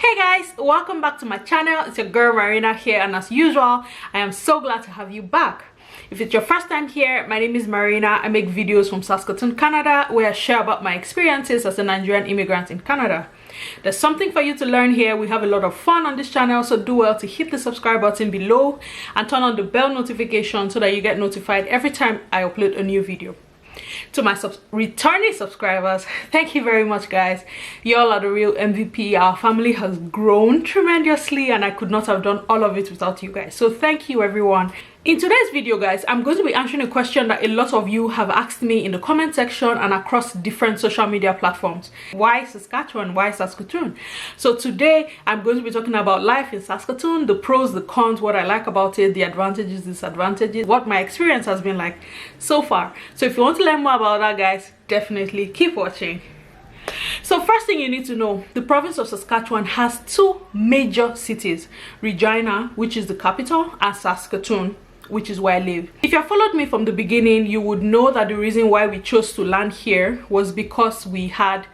Hey guys, welcome back to my channel. It's your girl Marina here, and as usual I am so glad to have you back. If it's your first time here, my name is Marina. I make videos from Saskatoon, Canada, where I share about my experiences as a Nigerian immigrant in Canada. There's something for you to learn here. We have a lot of fun on this channel, so do well to hit the subscribe button below and turn on the bell notification so that you get notified every time I upload a new video. To my returning subscribers, thank you very much, guys. Y'all are the real MVP. Our family has grown tremendously and I could not have done all of it without you guys, so thank you everyone. In today's video, guys, I'm going to be answering a question that a lot of you have asked me in the comment section and across different social media platforms. Why Saskatchewan? Why Saskatoon? So today I'm going to be talking about life in Saskatoon, the pros, the cons, what I like about it, the advantages, disadvantages, what my experience has been like so far. So if you want to learn more about that, guys, definitely keep watching. So first thing you need to know, the province of Saskatchewan has two major cities, Regina, which is the capital, and Saskatoon, which is where I live. If you have followed me from the beginning, you would know that the reason why we chose to land here was because we had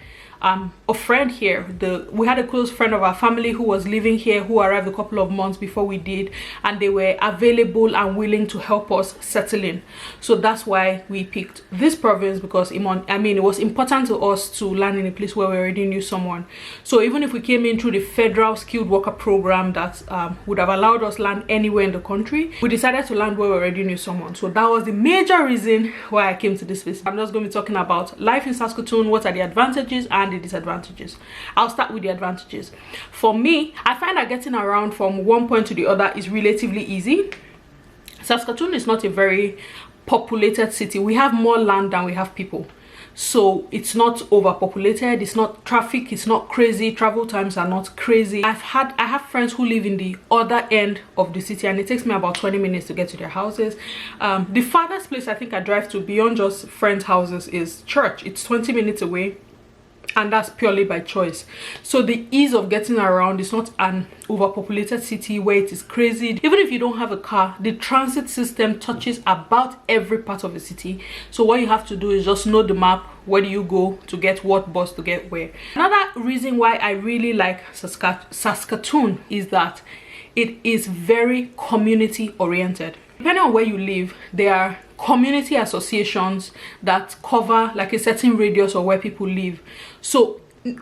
a friend here. We had a close friend of our family who was living here, who arrived a couple of months before we did, and they were available and willing to help us settle in. So that's why we picked this province, because it was important to us to land in a place where we already knew someone. So even if we came in through the federal skilled worker program that would have allowed us land anywhere in the country, we decided to land where we already knew someone. So that was the major reason why I came to this place. I'm just going to be talking about life in Saskatoon, what are the advantages and the disadvantages. I'll start with the advantages. For me, I find that getting around from one point to the other is relatively easy. Saskatoon is not a very populated city. We have more land than we have people, so it's not overpopulated, it's not traffic, it's not crazy, travel times are not crazy. I have friends who live in the other end of the city and it takes me about 20 minutes to get to their houses. The farthest place I think I drive to beyond just friends' houses is church. It's 20 minutes away, and that's purely by choice. So the ease of getting around is not an overpopulated city where it is crazy. Even if you don't have a car, the transit system touches about every part of the city. So what you have to do is just know the map. Where do you go to get what bus to get where? Another reason why I really like Saskatoon is that it is very community oriented. Depending on where you live, there are community associations that cover like a certain radius of where people live. So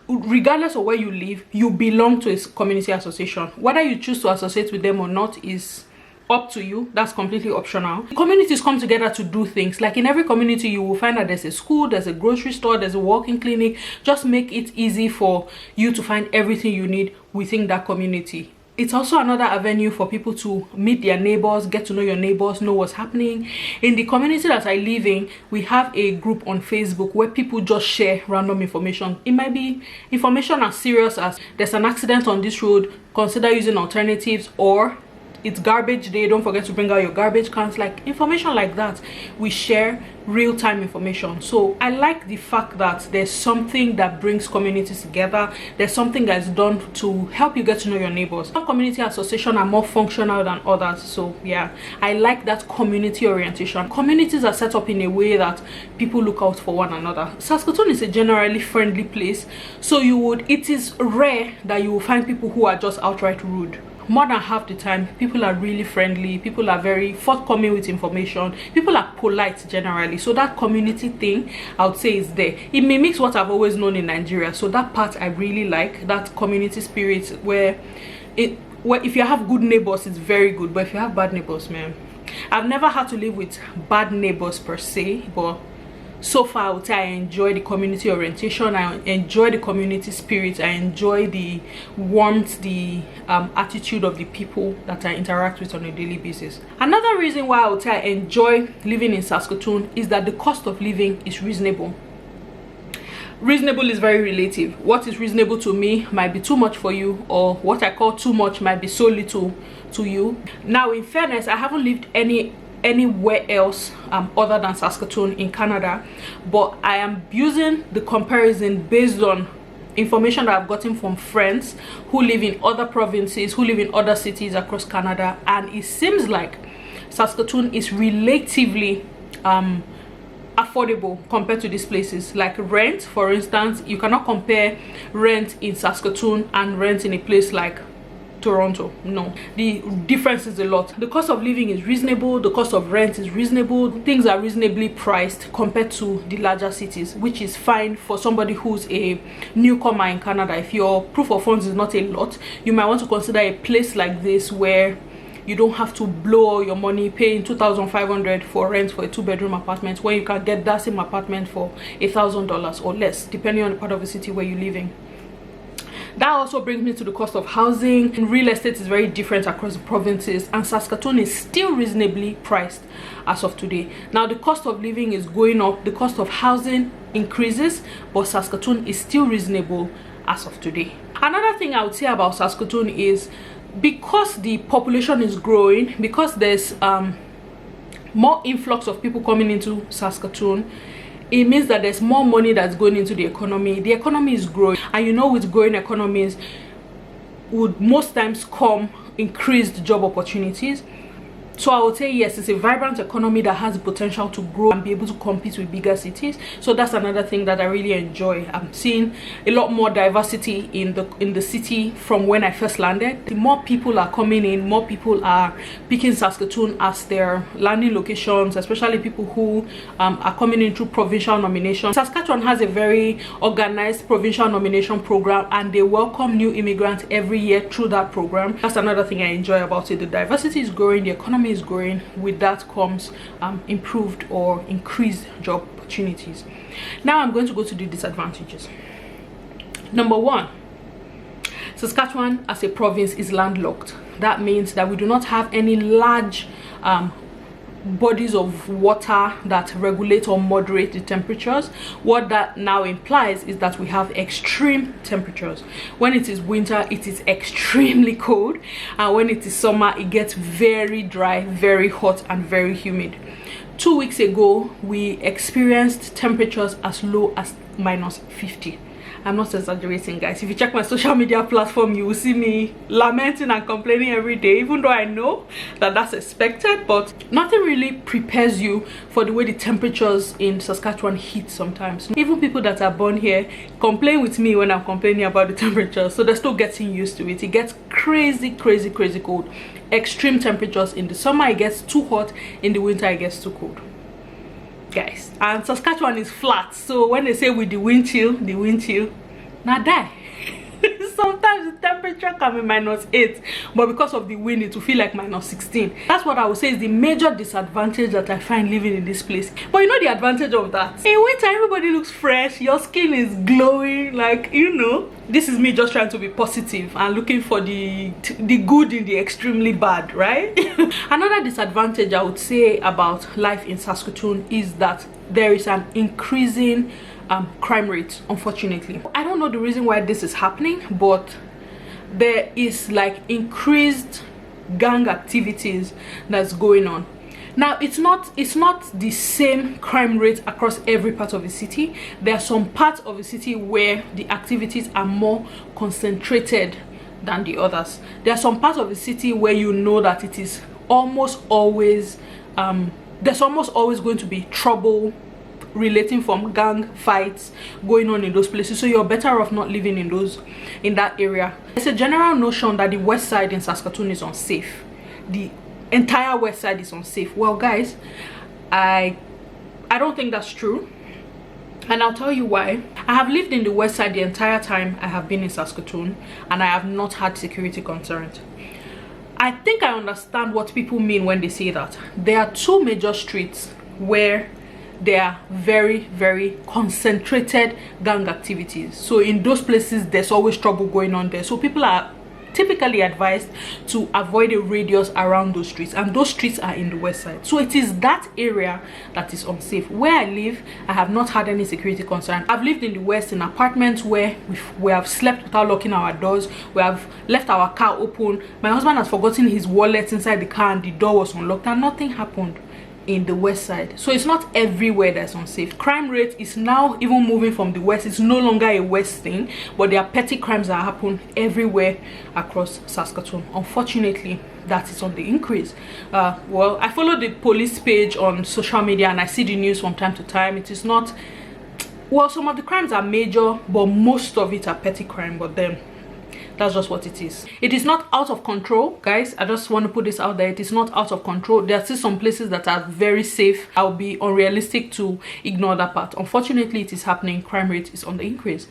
regardless of where you live, you belong to a community association. Whether you choose to associate with them or not is up to you. That's completely optional. Communities come together to do things. Like in every community, you will find that there's a school, there's a grocery store, there's a walking clinic. Just make it easy for you to find everything you need within that community. It's also another avenue for people to meet their neighbors, get to know your neighbors, know what's happening. In the community that I live in, we have a group on Facebook where people just share random information. It might be information as serious as there's an accident on this road, consider using alternatives, or it's garbage day, don't forget to bring out your garbage cans. Like information like that, we share real-time information. So I like the fact that there's something that brings communities together. There's something that's done to help you get to know your neighbors. Some community associations are more functional than others, so yeah, I like that community orientation. Communities are set up in a way that people look out for one another. Saskatoon is a generally friendly place, so it is rare that you will find people who are just outright rude. More than half the time, people are really friendly, people are very forthcoming with information, people are polite generally. So that community thing, I would say, is there. It mimics what I've always known in Nigeria, so that part I really like, that community spirit where if you have good neighbors, it's very good, but if you have bad neighbors, man, I've never had to live with bad neighbors per se, but so far I would say I enjoy the community orientation, I enjoy the community spirit, I enjoy the warmth, the attitude of the people that I interact with on a daily basis. Another reason why I would say I enjoy living in Saskatoon is that the cost of living is reasonable. Reasonable is very relative. What is reasonable to me might be too much for you, or what I call too much might be so little to you. Now, in fairness, I haven't lived anywhere else other than Saskatoon in Canada, but I am using the comparison based on information that I've gotten from friends who live in other provinces, who live in other cities across Canada, and it seems like Saskatoon is relatively affordable compared to these places. Like rent, for instance, you cannot compare rent in Saskatoon and rent in a place like Toronto. No, the difference is a lot. The cost of living is reasonable, the cost of rent is reasonable, things are reasonably priced compared to the larger cities, which is fine for somebody who's a newcomer in Canada. If your proof of funds is not a lot, you might want to consider a place like this where you don't have to blow all your money paying $2,500 for rent for a 2-bedroom apartment, when you can get that same apartment for $1,000 or less, depending on the part of the city where you live in. That also brings me to the cost of housing. And real estate is very different across the provinces, and Saskatoon is still reasonably priced as of today. Now the cost of living is going up, the cost of housing increases, but Saskatoon is still reasonable as of today. Another thing I would say about Saskatoon is, because the population is growing, because there's more influx of people coming into Saskatoon, it means that there's more money that's going into the economy. The economy is growing, and you know, with growing economies would most times come increased job opportunities. So I would say yes, it's a vibrant economy that has the potential to grow and be able to compete with bigger cities. So that's another thing that I really enjoy. I'm seeing a lot more diversity in the city from when I first landed. The more people are coming in, more people are picking Saskatoon as their landing locations, especially people who are coming in through provincial nomination. Saskatchewan has a very organized provincial nomination program, and they welcome new immigrants every year through that program. That's another thing I enjoy about it. The diversity is growing, the economy is growing. With that comes improved or increased job opportunities. Now I'm going to go to the disadvantages. Number one, Saskatchewan as a province is landlocked. That means that we do not have any large bodies of water that regulate or moderate the temperatures. What that now implies is that we have extreme temperatures. When it is winter, it is extremely cold, and when it is summer, it gets very dry, very hot, and very humid. 2 weeks ago, we experienced temperatures as low as -50. I'm not exaggerating, guys. If you check my social media platform, you will see me lamenting and complaining every day, even though I know that that's expected. But nothing really prepares you for the way the temperatures in Saskatchewan hit sometimes. Even people that are born here complain with me when I'm complaining about the temperature, so they're still getting used to it. It gets crazy cold. Extreme temperatures in the summer, it gets too hot. In the winter, it gets too cold, guys. And Saskatchewan is flat, so when they say with the wind chill, now die. Sometimes the temperature can be -8, but because of the wind, it will feel like -16. That's what I would say is the major disadvantage that I find living in this place. But you know the advantage of that? In winter, everybody looks fresh, your skin is glowing, like, you know. This is me just trying to be positive and looking for the good in the extremely bad, right? Another disadvantage I would say about life in Saskatoon is that there is an increasing crime rate, unfortunately. I don't know the reason why this is happening, but there is like increased gang activities that's going on. Now it's not the same crime rate across every part of the city. There are some parts of the city where the activities are more concentrated than the others. There are some parts of the city where you know that it is almost always there's almost always going to be trouble relating from gang fights going on in those places, so you're better off not living in that area. There's a general notion that the west side in Saskatoon is unsafe. The entire west side is unsafe. Well, guys, I don't think that's true, and I'll tell you why. I have lived in the west side the entire time I have been in Saskatoon, and I have not had security concerns. I think I understand what people mean when they say that. There are two major streets where there are very concentrated gang activities. So in those places, there's always trouble going on there. So people are typically advised to avoid a radius around those streets, and those streets are in the west side. So it is that area that is unsafe. Where I live, I have not had any security concern. I've lived in the west in apartments where we have slept without locking our doors. We have left our car open. My husband has forgotten his wallet inside the car and the door was unlocked and nothing happened. in the west side, so it's not everywhere that's unsafe. Crime rate is now even moving from the west. It's no longer a west thing, but there are petty crimes that happen everywhere across Saskatoon. Unfortunately, that is on the increase. Well, I follow the police page on social media and I see the news from time to time. It is not, well, some of the crimes are major, but most of it are petty crime. But then that's just what it is. It is not out of control, guys. I just want to put this out there. It is not out of control. There are still some places that are very safe. I'll be unrealistic to ignore that part. Unfortunately, it is happening. Crime rate is on the increase.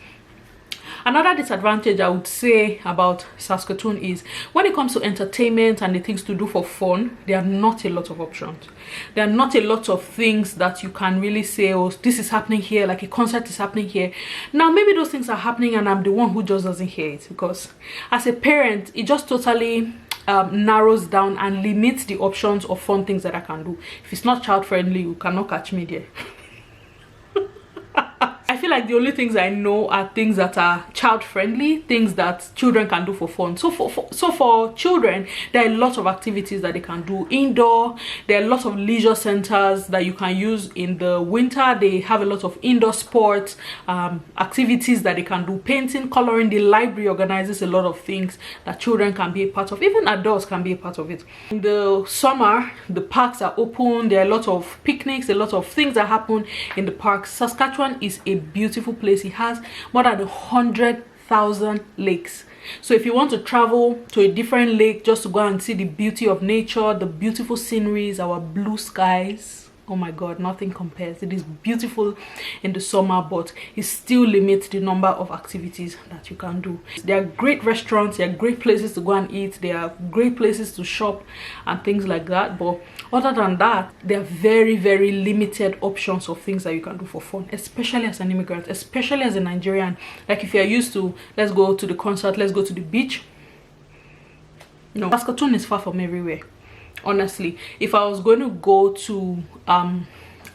Another disadvantage I would say about Saskatoon is when it comes to entertainment and the things to do for fun, there are not a lot of options. There are not a lot of things that you can really say, oh, this is happening here, like a concert is happening here. Now, maybe those things are happening and I'm the one who just doesn't hear it, because as a parent, it just totally narrows down and limits the options of fun things that I can do. If it's not child friendly, you cannot catch me there. I feel like the only things I know are things that are child friendly, things that children can do for fun. So for children, there are a lot of activities that they can do indoor. There are a lot of leisure centers that you can use in the winter. They have a lot of indoor sports, activities that they can do, painting, coloring. The library organizes a lot of things that children can be a part of. Even adults can be a part of it. In the summer, the parks are open. There are a lot of picnics, a lot of things that happen in the parks. Saskatchewan is a beautiful place. It has more than 100,000 lakes. So if you want to travel to a different lake just to go and see the beauty of nature, the beautiful sceneries, our blue skies, oh my god, nothing compares. It is beautiful in the summer, but it still limits the number of activities that you can do. There are great restaurants, there are great places to go and eat, there are great places to shop and things like that, but other than that, there are very, very limited options of things that you can do for fun, especially as an immigrant, especially as a Nigerian. Like if you're used to, let's go to the concert, let's go to the beach. No, Saskatoon is far from everywhere. Honestly, if I was going to go to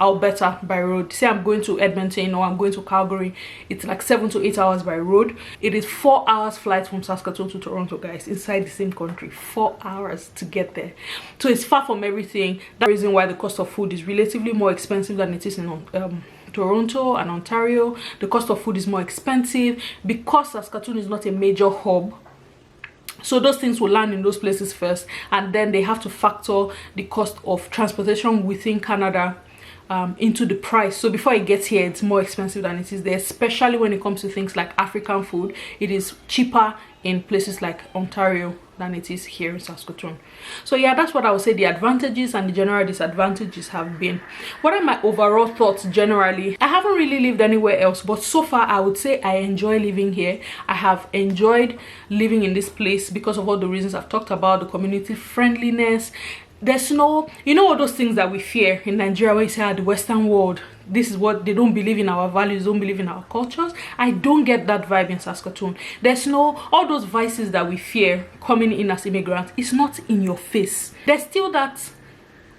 Alberta by road, say I'm going to Edmonton or I'm going to Calgary, it's like 7 to 8 hours by road. It is 4 hours flight from Saskatoon to Toronto, guys, inside the same country. 4 hours to get there. So it's far from everything. That's the reason why the cost of food is relatively more expensive than it is in Toronto and Ontario. The cost of food is more expensive because Saskatoon is not a major hub. So those things will land in those places first, and then they have to factor the cost of transportation within Canada into the price. So before it gets here, it's more expensive than it is there, especially when it comes to things like African food. It is cheaper in places like Ontario than it is here in Saskatoon. So yeah, that's what I would say the advantages and the general disadvantages have been. What are my overall thoughts generally? I haven't really lived anywhere else, but so far I would say I enjoy living here. I have enjoyed living in this place because of all the reasons I've talked about, the community friendliness. There's no, you know, all those things that we fear in Nigeria where you say, the Western world, this is what they don't believe in, our values, don't believe in our cultures. I don't get that vibe in Saskatoon. There's no, all those vices that we fear coming in as immigrants, it's not in your face. There's still that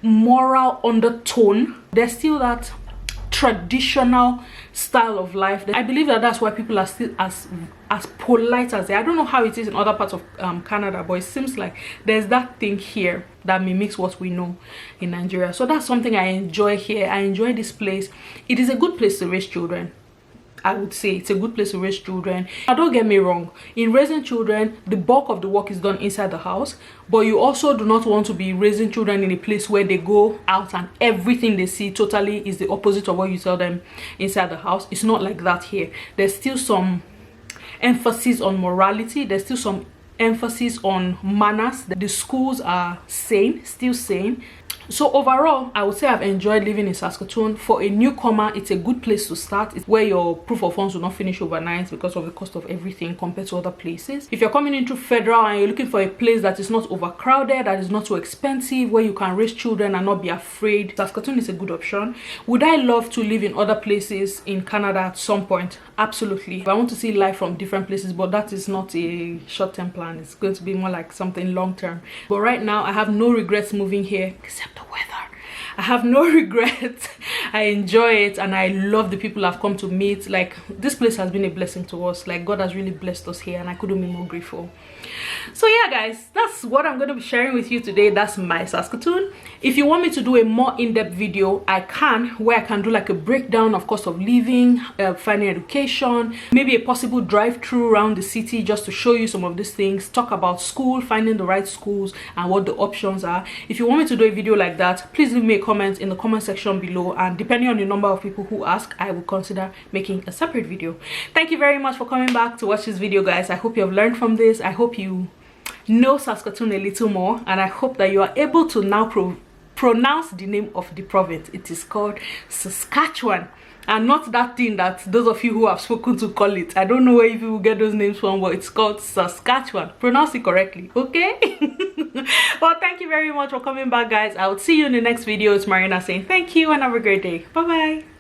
moral undertone. There's still that traditional style of life. I believe that that's why people are still as polite as they are. I don't know how it is in other parts of Canada, but it seems like there's that thing here that mimics what we know in Nigeria. So that's something I enjoy here. I enjoy this place. It is a good place to raise children. I would say it's a good place to raise children. Now, don't get me wrong, in raising children, the bulk of the work is done inside the house, but you also do not want to be raising children in a place where they go out and everything they see totally is the opposite of what you tell them inside the house. It's not like that here. There's still some emphasis on morality. There's still some emphasis on manners. The schools are sane, still sane. So overall, I would say I've enjoyed living in Saskatoon. For a newcomer, it's a good place to start. It's where your proof of funds will not finish overnight because of the cost of everything compared to other places. If you're coming into federal and you're looking for a place that is not overcrowded, that is not too expensive, where you can raise children and not be afraid, Saskatoon is a good option. Would I love to live in other places in Canada at some point? Absolutely. I want to see life from different places, but that is not a short-term plan. It's going to be more like something long-term. But right now, I have no regrets moving here except the weather. I have no regrets. I enjoy it and I love the people I've come to meet. Like, this place has been a blessing to us. Like, God has really blessed us here and I couldn't be more grateful. So yeah guys, that's what I'm going to be sharing with you today. That's my Saskatoon. If you want me to do a more in-depth video, I can, where I can do like a breakdown of cost of living, finding education, maybe a possible drive-through around the city just to show you some of these things, talk about school, finding the right schools and what the options are. If you want me to do a video like that, please leave me a comment in the comment section below, and depending on the number of people who ask, I will consider making a separate video. Thank you very much for coming back to watch this video guys. I hope you have learned from this. I hope you know Saskatoon a little more, and I hope that you are able to now pronounce the name of the province. It is called Saskatchewan, and not that thing that those of you who have spoken to call it. I don't know where you will get those names from, but it's called Saskatchewan. Pronounce it correctly, okay? Well, thank you very much for coming back guys. I will see you in the next video. It's Marina saying thank you and have a great day. Bye bye.